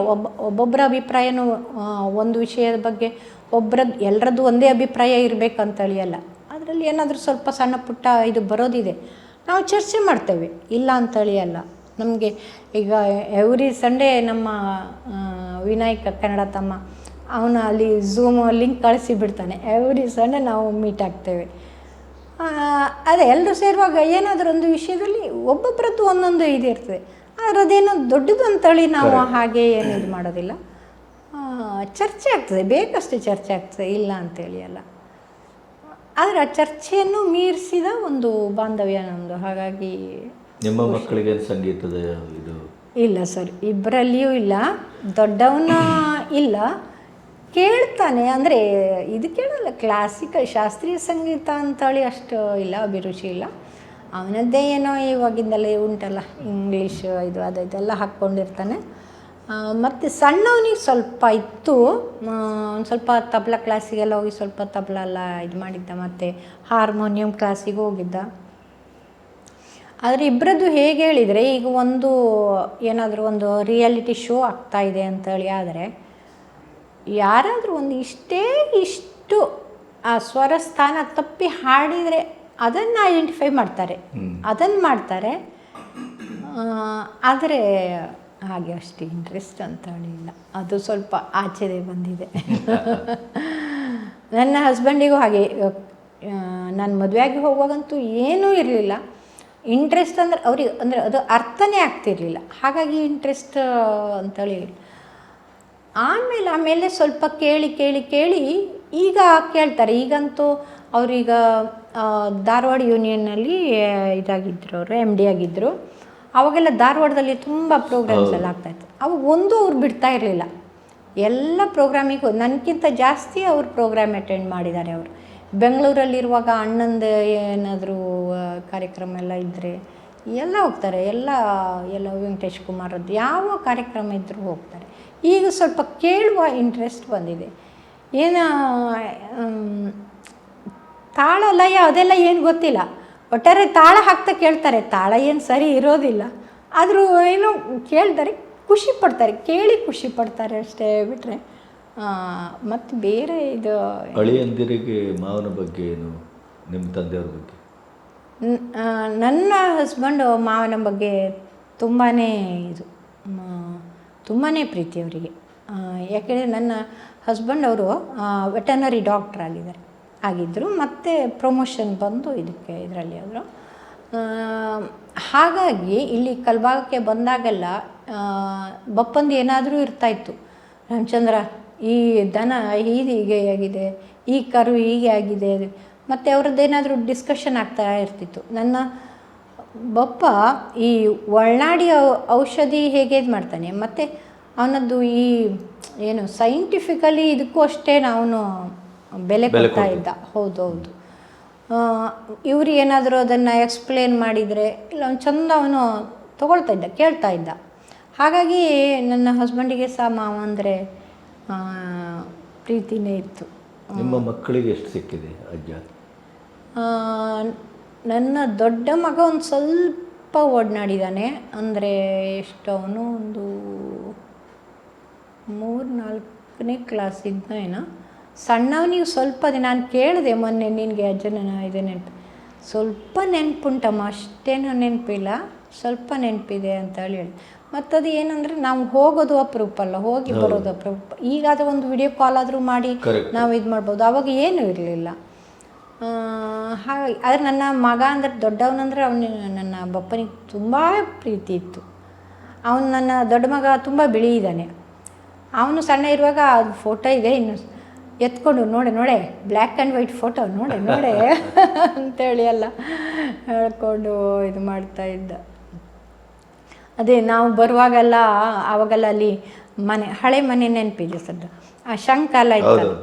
ಒಬ್ಬೊಬ್ಬರ ಅಭಿಪ್ರಾಯನೂ ಒಂದು ವಿಷಯದ ಬಗ್ಗೆ ಎಲ್ಲರದ್ದು ಒಂದೇ ಅಭಿಪ್ರಾಯ ಇರಬೇಕಂತೇಳಿ ಅಲ್ಲ. ಅದರಲ್ಲಿ ಏನಾದರೂ ಸ್ವಲ್ಪ ಸಣ್ಣ ಪುಟ್ಟ ಇದು ಬರೋದಿದೆ, ನಾವು ಚರ್ಚೆ ಮಾಡ್ತೇವೆ, ಇಲ್ಲ ಅಂಥೇಳಿ ಅಲ್ಲ. ನಮಗೆ ಈಗ ಎವ್ರಿ ಸಂಡೇ ನಮ್ಮ ವಿನಾಯಕ ಕನ್ನಡ ತಮ್ಮ ಅವನು ಅಲ್ಲಿ ಝೂಮ್ ಲಿಂಕ್ ಕಳಿಸಿಬಿಡ್ತಾನೆ. ಎವ್ರಿ ಸಂಡೇ ನಾವು ಮೀಟ್ ಆಗ್ತೇವೆ. ಅದೇ ಎಲ್ಲರೂ ಸೇರುವಾಗ ಏನಾದರೂ ಒಂದು ವಿಷಯದಲ್ಲಿ ಒಬ್ಬೊಬ್ಬರದ್ದು ಒಂದೊಂದು ಇದಿರ್ತದೆ. ಆದರೆ ಅದೇನೋ ದೊಡ್ಡದು ಅಂತೇಳಿ ನಾವು ಹಾಗೆ ಏನು ಇದು ಮಾಡೋದಿಲ್ಲ. ಚರ್ಚೆ ಆಗ್ತದೆ, ಬೇಕಷ್ಟು ಚರ್ಚೆ ಆಗ್ತದೆ, ಇಲ್ಲ ಅಂತೇಳಿ ಅಲ್ಲ. ಆದರೆ ಆ ಚರ್ಚೆಯನ್ನು ಮೀರಿಸಿದ ಒಂದು ಬಾಂಧವ್ಯ ನಮ್ಮದು. ಹಾಗಾಗಿ ನಿಮ್ಮ ಮಕ್ಕಳಿಗೆ ಸಂಗೀತದ ಇದು ಇಲ್ಲ ಸರ್, ಇಬ್ಬರಲ್ಲಿಯೂ ಇಲ್ಲ. ದೊಡ್ಡವನ ಇಲ್ಲ, ಕೇಳ್ತಾನೆ, ಅಂದರೆ ಇದು ಕೇಳಲ್ಲ, ಕ್ಲಾಸಿಕಲ್ ಶಾಸ್ತ್ರೀಯ ಸಂಗೀತ ಅಂತೇಳಿ ಅಷ್ಟು ಇಲ್ಲ, ಅಭಿರುಚಿ ಇಲ್ಲ. ಅವನದ್ದೇ ಏನೋ ಇವಾಗಿಂದಲೇ ಉಂಟಲ್ಲ, ಇಂಗ್ಲೀಷ್ ಇದು ಅದೆಲ್ಲ ಹಾಕ್ಕೊಂಡಿರ್ತಾನೆ. ಮತ್ತು ಸಣ್ಣವನಿಗೆ ಸ್ವಲ್ಪ ಇತ್ತು, ಒಂದು ಸ್ವಲ್ಪ ತಬಲ ಕ್ಲಾಸಿಗೆಲ್ಲ ಹೋಗಿ ಸ್ವಲ್ಪ ತಬಲ ಎಲ್ಲ ಇದು ಮಾಡಿದ್ದ, ಮತ್ತು ಹಾರ್ಮೋನಿಯಂ ಕ್ಲಾಸಿಗೆ ಹೋಗಿದ್ದ. ಆದರೆ ಇಬ್ಬರದ್ದು ಹೇಗೆ ಹೇಳಿದರೆ, ಈಗ ಒಂದು ಏನಾದರೂ ಒಂದು ರಿಯಾಲಿಟಿ ಶೋ ಆಗ್ತಾಯಿದೆ ಅಂತೇಳಿ ಆದರೆ ಯಾರಾದರೂ ಒಂದು ಇಷ್ಟು ಆ ಸ್ವರಸ್ಥಾನ ತಪ್ಪಿ ಹಾಡಿದರೆ ಅದನ್ನು ಐಡೆಂಟಿಫೈ ಮಾಡ್ತಾರೆ, ಅದನ್ನು ಮಾಡ್ತಾರೆ. ಆದರೆ ಹಾಗೆ ಅಷ್ಟು ಇಂಟ್ರೆಸ್ಟ್ ಅಂತೇಳಿ ಇಲ್ಲ, ಅದು ಸ್ವಲ್ಪ ಆಚೆದೆ ಬಂದಿದೆ. ನನ್ನ ಹಸ್ಬೆಂಡಿಗೂ ಹಾಗೆ, ನಾನು ಮದುವೆಯಾಗಿ ಹೋಗುವಾಗಂತೂ ಏನೂ ಇರಲಿಲ್ಲ. ಇಂಟ್ರೆಸ್ಟ್ ಅಂದರೆ ಅವ್ರಿಗೆ ಅಂದರೆ ಅದು ಅರ್ಥನೇ ಆಗ್ತಿರ್ಲಿಲ್ಲ, ಹಾಗಾಗಿ ಇಂಟ್ರೆಸ್ಟ್ ಅಂತೇಳಿ. ಆಮೇಲೆ ಸ್ವಲ್ಪ ಕೇಳಿ ಕೇಳಿ ಕೇಳಿ ಈಗ ಕೇಳ್ತಾರೆ. ಈಗಂತೂ ಅವ್ರೀಗ ಧಾರವಾಡ ಯೂನಿಯನ್ನಲ್ಲಿ ಇದಾಗಿದ್ದರು, ಅವರು MD ಆಗಿದ್ದರು. ಅವಾಗೆಲ್ಲ ಧಾರವಾಡದಲ್ಲಿ ತುಂಬ ಪ್ರೋಗ್ರಾಮ್ಸ್ ಎಲ್ಲ ಆಗ್ತಾಯಿತ್ತು. ಅವಾಗ ಅವ್ರು ಬಿಡ್ತಾ ಇರಲಿಲ್ಲ. ಎಲ್ಲ ಪ್ರೋಗ್ರಾಮಿಗೂ ನನಗಿಂತ ಜಾಸ್ತಿ ಅವ್ರು ಪ್ರೋಗ್ರಾಮ್ ಅಟೆಂಡ್ ಮಾಡಿದ್ದಾರೆ. ಅವರು ಬೆಂಗಳೂರಲ್ಲಿರುವಾಗ ಅಣ್ಣಂದು ಏನಾದರೂ ಕಾರ್ಯಕ್ರಮ ಎಲ್ಲ ಇದ್ದರೆ ಎಲ್ಲ ಹೋಗ್ತಾರೆ. ಎಲ್ಲ ವೆಂಕಟೇಶ್ ಕುಮಾರದ್ದು ಯಾವ ಕಾರ್ಯಕ್ರಮ ಇದ್ದರೂ ಹೋಗ್ತಾರೆ. ಈಗ ಸ್ವಲ್ಪ ಕೇಳುವ ಇಂಟ್ರೆಸ್ಟ್ ಬಂದಿದೆ. ಏನು ತಾಳ ಲಯ ಅದೆಲ್ಲ ಏನು ಗೊತ್ತಿಲ್ಲ, ಒಟ್ಟಾರೆ ತಾಳ ಹಾಕ್ತಾ ಕೇಳ್ತಾರೆ. ತಾಳ ಏನು ಸರಿ ಇರೋದಿಲ್ಲ, ಆದರೂ ಏನೋ ಕೇಳ್ತಾರೆ, ಖುಷಿ ಪಡ್ತಾರೆ, ಕೇಳಿ ಖುಷಿ ಪಡ್ತಾರೆ ಅಷ್ಟೇ ಬಿಟ್ಟರೆ ಮತ್ತು ಬೇರೆ ಇದು. ಅಳಿಯಂದಿರಿಗೆ ಮಾವನ ಬಗ್ಗೆ ಏನು, ನಿಮ್ಮ ತಂದೆಯವ್ರ ಬಗ್ಗೆ? ನನ್ನ ಹಸ್ಬೆಂಡು ಮಾವನ ಬಗ್ಗೆ ತುಂಬಾ ಪ್ರೀತಿ ಅವರಿಗೆ. ಯಾಕೆಂದರೆ ನನ್ನ ಹಸ್ಬೆಂಡ್ ಅವರು ವೆಟರ್ನರಿ ಡಾಕ್ಟ್ರ್ ಆಗಿದ್ದರು, ಮತ್ತು ಪ್ರಮೋಷನ್ ಬಂದು ಇದರಲ್ಲಿ ಅವರು. ಹಾಗಾಗಿ ಇಲ್ಲಿ ಕಲ್ಬಾಗಕ್ಕೆ ಬಂದಾಗೆಲ್ಲ ಬಪ್ಪಂದು ಏನಾದರೂ ಇರ್ತಾಯಿತ್ತು, ರಾಮಚಂದ್ರ ಈ ದನ ಹೀಗೆ ಆಗಿದೆ, ಈ ಕರು ಹೀಗೆ ಆಗಿದೆ, ಮತ್ತು ಅವ್ರದ್ದೇನಾದರೂ ಡಿಸ್ಕಷನ್ ಆಗ್ತಾ ಇರ್ತಿತ್ತು. ನನ್ನ ಬಪ್ಪ ಈ ಒಳನಾಡಿ ಔಷಧಿ ಹೇಗೆ ಇದು ಮಾಡ್ತಾನೆ, ಮತ್ತು ಅವನದ್ದು ಈ ಏನು ಸೈಂಟಿಫಿಕಲಿ ಇದಕ್ಕೂ ಅಷ್ಟೇ ಅವನು ಬೆಲೆ ಕೊಡ್ತಾ ಇದ್ದ. ಹೌದೌದು. ಇವ್ರು ಏನಾದರೂ ಅದನ್ನು ಎಕ್ಸ್ಪ್ಲೇನ್ ಮಾಡಿದರೆ ಇಲ್ಲ ಅವ್ನು ಚಂದ ಅವನು ತೊಗೊಳ್ತಾ ಇದ್ದ, ಕೇಳ್ತಾ ಇದ್ದ. ಹಾಗಾಗಿ ನನ್ನ ಹಸ್ಬೆಂಡಿಗೆ ಸಹ ಮಾವ ಅಂದರೆ ಪ್ರೀತಿನೇ ಇತ್ತು. ನಿಮ್ಮ ಮಕ್ಕಳಿಗೆ ಎಷ್ಟು ಸಿಕ್ಕಿದೆ ಅಜ್ಜ? ನನ್ನ ದೊಡ್ಡ ಮಗ ಒಂದು ಸ್ವಲ್ಪ ಒಡನಾಡಿದ್ದಾನೆ. ಅಂದರೆ ಎಷ್ಟು, ಅವನು ಒಂದು 3-4ನೇ ಕ್ಲಾಸ್ ಇದ್ದ ಏನೋ. ಸಣ್ಣವನಿಗೆ ಸ್ವಲ್ಪ ನಾನು ಕೇಳಿದೆ ಮೊನ್ನೆ, ನಿನಗೆ ಅಜ್ಜನ ಇದೆ ನೆನಪು? ಸ್ವಲ್ಪ ನೆನಪುಂಟಮ್ಮ, ಅಷ್ಟೇನೂ ನೆನಪಿಲ್ಲ, ಸ್ವಲ್ಪ ನೆನಪಿದೆ ಅಂತ ಹೇಳಿ. ಮತ್ತದು ಏನಂದರೆ ನಾವು ಹೋಗೋದು ಅಪರೂಪ ಅಲ್ಲ, ಹೋಗಿ ಬರೋದು ಅಪರೂಪ. ಈಗಾದ ಒಂದು ವಿಡಿಯೋ ಕಾಲ್ ಆದರೂ ಮಾಡಿ ನಾವು ಇದು ಮಾಡ್ಬೋದು, ಆವಾಗ ಏನೂ ಇರಲಿಲ್ಲ. ಹಾಗಾಗಿ ಆದರೆ ನನ್ನ ಮಗ ಅಂದರೆ ದೊಡ್ಡವನಂದರೆ ನನ್ನ ಬಪ್ಪನಿಗೆ ತುಂಬ ಪ್ರೀತಿ ಇತ್ತು. ಅವನು ನನ್ನ ದೊಡ್ಡ ಮಗ ತುಂಬ ಬಿಳಿ ಇದ್ದಾನೆ. ಅವನು ಸಣ್ಣ ಇರುವಾಗ ಅದು ಫೋಟೋ ಇದೆ, ಇನ್ನು ಎತ್ಕೊಂಡು ನೋಡೆ ಬ್ಲ್ಯಾಕ್ ಆ್ಯಂಡ್ ವೈಟ್ ಫೋಟೋ ನೋಡೆ ಅಂತೇಳಿ ಎಲ್ಲ ಹೇಳ್ಕೊಂಡು ಇದು ಮಾಡ್ತಾಯಿದ್ದ. ಅದೇ ನಾವು ಬರುವಾಗೆಲ್ಲ ಆವಾಗೆಲ್ಲ ಅಲ್ಲಿ ಹಳೆ ಮನೆ ನೆನಪಿದೆ ಸದ್ದ, ಆ ಶಂಖ ಎಲ್ಲ ಇತ್ತಲ್ಲ,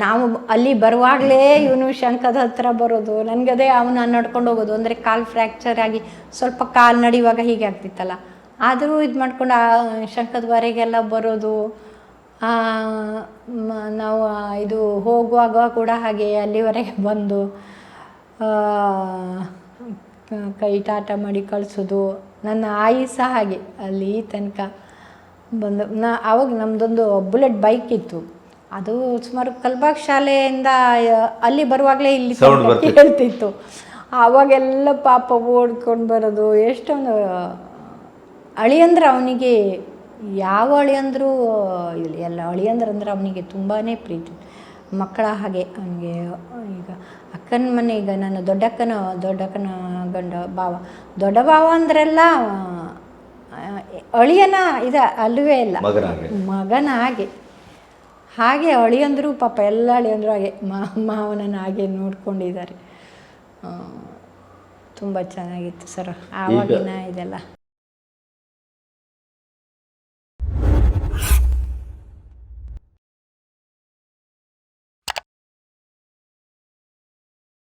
ನಾವು ಅಲ್ಲಿ ಬರುವಾಗಲೇ ಇವನು ಶಂಖದ ಹತ್ರ ಬರೋದು. ನನಗದೇ ಅವನು ನಡ್ಕೊಂಡು ಹೋಗೋದು, ಅಂದರೆ ಕಾಲು ಫ್ರ್ಯಾಕ್ಚರ್ ಆಗಿ ಸ್ವಲ್ಪ ಕಾಲು ನಡೆಯುವಾಗ ಹೀಗೆ ಆಗ್ತಿತ್ತಲ್ಲ, ಆದರೂ ಇದು ಮಾಡ್ಕೊಂಡು ಆ ಶಂಖದವರೆಗೆಲ್ಲ ಬರೋದು. ನಾವು ಇದು ಹೋಗುವಾಗ ಕೂಡ ಹಾಗೆ ಅಲ್ಲಿವರೆಗೆ ಬಂದು ಕೈ ಟಾಟ ಮಾಡಿ ಕಳಿಸೋದು. ನನ್ನ ಆಯಿ ಸಹ ಹಾಗೆ ಅಲ್ಲಿ ತನಕ ಬಂದು ಆವಾಗ ನಮ್ಮದೊಂದು ಬುಲೆಟ್ ಬೈಕ್ ಇತ್ತು. ಅದು ಸುಮಾರು ಕಲ್ಬಾಗ್ ಶಾಲೆಯಿಂದ ಅಲ್ಲಿ ಬರುವಾಗಲೇ ಇಲ್ಲಿ ಹೇಳ್ತಿತ್ತು. ಆವಾಗೆಲ್ಲ ಪಾಪ ಓಡ್ಕೊಂಡು ಬರೋದು. ಎಷ್ಟೊಂದು ಅಳಿಯಂದ್ರೆ ಅವನಿಗೆ ಯಾವ ಅಳಿಯಂದ್ರೂ ಇಲ್ಲಿ ಎಲ್ಲ ಅಳಿಯಂದ್ರಂದ್ರೆ ಅವನಿಗೆ ತುಂಬಾ ಪ್ರೀತಿ. ಮಕ್ಕಳ ಹಾಗೆ ಅವನಿಗೆ. ಈಗ ಅಕ್ಕನ ಮನೆ, ಈಗ ನನ್ನ ದೊಡ್ಡಕ್ಕನ ಗಂಡ ದೊಡ್ಡ ಭಾವ ಅಂದ್ರೆಲ್ಲ ಅಳಿಯನ ಅಲ್ಲವೇ ಇಲ್ಲ, ಮಗನ ಹಾಗೆ ಅಳಿಯಂದರು ಪಾಪ ಎಲ್ಲ ಅಳಿಯಂದರು ಹಾಗೆ ಮಾವನನ್ನು ಹಾಗೆ ನೋಡ್ಕೊಂಡಿದ್ದಾರೆ. ತುಂಬ ಚೆನ್ನಾಗಿತ್ತು ಸರ್ ಆವಾಗಿನ ಇದೆಲ್ಲ.